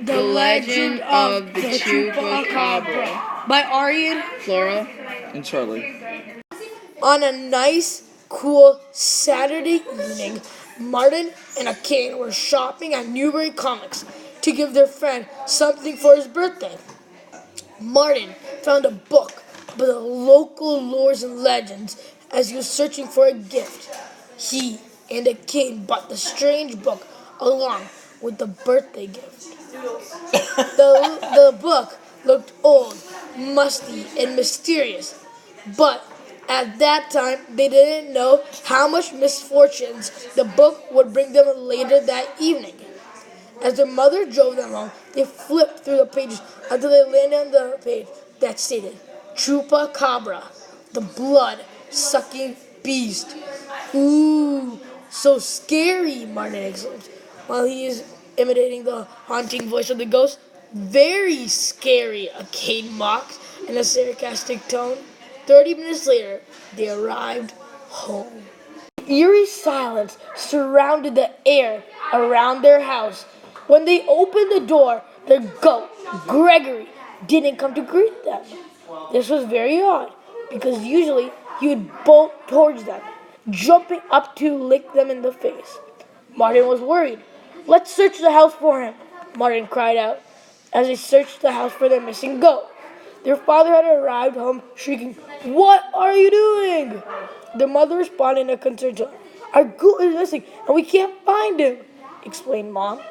The Legend of the Chupacabra by Aryan, Flora, and Charlie. On a nice, cool Saturday evening, Martin and Akane were shopping at Newbury Comics to give their friend something for his birthday. Martin found a book about the local lores and legends as he was searching for a gift. He and Akane bought the strange book along with the birthday gift. The book looked old, musty, and mysterious, but at that time they didn't know how much misfortunes the book would bring them later that evening. As their mother drove them home, they flipped through the pages until they landed on the page that stated, Chupacabra, the blood-sucking beast. Ooh, so scary, Martin exclaimed, while he is imitating the haunting voice of the ghost. Very scary, a Kane mocked in a sarcastic tone. 30 minutes later, they arrived home. Eerie silence surrounded the air around their house. When they opened the door, their goat, Gregory, didn't come to greet them. This was very odd, because usually he would bolt towards them, jumping up to lick them in the face. Martin was worried. Let's search the house for him, Martin cried out, as they searched the house for their missing goat. Their father had arrived home shrieking, What are you doing? Their mother responded in a concerned tone, Our goat is missing and we can't find him, explained Mom.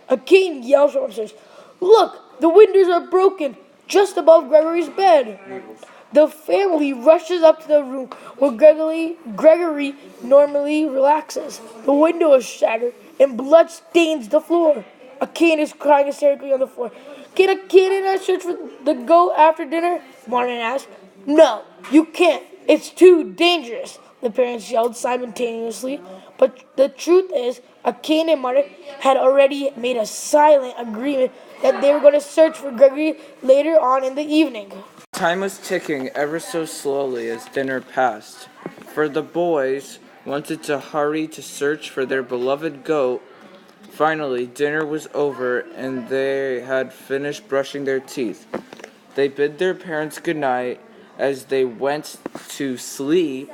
Akane yells from upstairs, Look, the windows are broken just above Gregory's bed. The family rushes up to the room where Gregory normally relaxes. The window is shattered and blood stains the floor. Akane is crying hysterically on the floor. Can Akane and I search for the goat after dinner? Martin asked. No, you can't. It's too dangerous, the parents yelled simultaneously. But the truth is, Akane and Martin had already made a silent agreement that they were going to search for Gregory later on in the evening. Time was ticking ever so slowly as dinner passed, for the boys wanted to hurry to search for their beloved goat. Finally, dinner was over and they had finished brushing their teeth. They bid their parents goodnight as they went to sleep.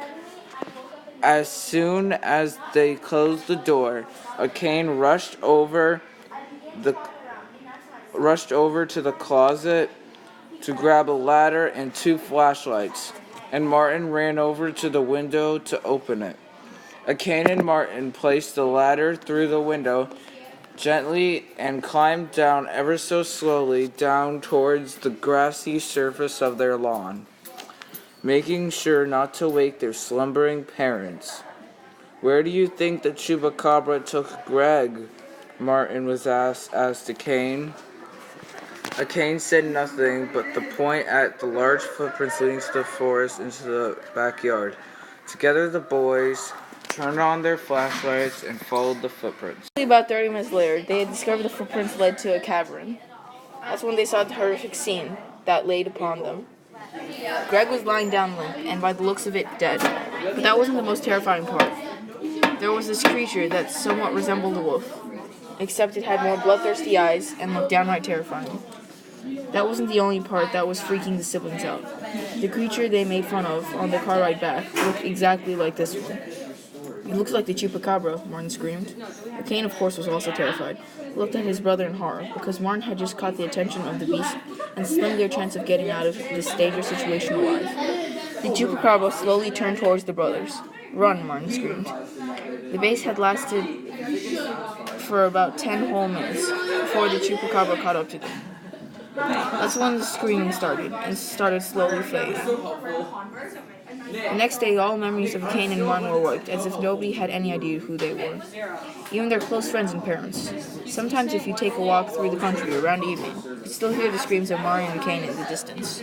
As soon as they closed the door, Akane rushed over to the closet to grab a ladder and 2 flashlights, and Martin ran over to the window to open it. Akane and Martin placed the ladder through the window gently and climbed down ever so slowly down towards the grassy surface of their lawn, making sure not to wake their slumbering parents. Where do you think the Chupacabra took Greg? Martin was asked Akane. Akane said nothing but to point at the large footprints leading to the forest into the backyard. Together the boys turned on their flashlights and followed the footprints. About 30 minutes later, they had discovered the footprints led to a cavern. That's when they saw the horrific scene that laid upon them. Greg was lying down limp, and by the looks of it, dead. But that wasn't the most terrifying part. There was this creature that somewhat resembled a wolf, except it had more bloodthirsty eyes and looked downright terrifying. That wasn't the only part that was freaking the siblings out. The creature they made fun of on the car ride back looked exactly like this one. It looks like the Chupacabra, Martin screamed. Akane, of course, was also terrified. He looked at his brother in horror, because Martin had just caught the attention of the beast and slimmed their chance of getting out of this dangerous situation alive. The Chupacabra slowly turned towards the brothers. Run, Martin screamed. The chase had lasted for about 10 whole minutes before the Chupacabra caught up to them. That's when the screaming started, and started slowly fading. The next day, all memories of Akane and Martin were wiped, as if nobody had any idea who they were. Even their close friends and parents. Sometimes if you take a walk through the country around evening, you could still hear the screams of Martin and Akane in the distance.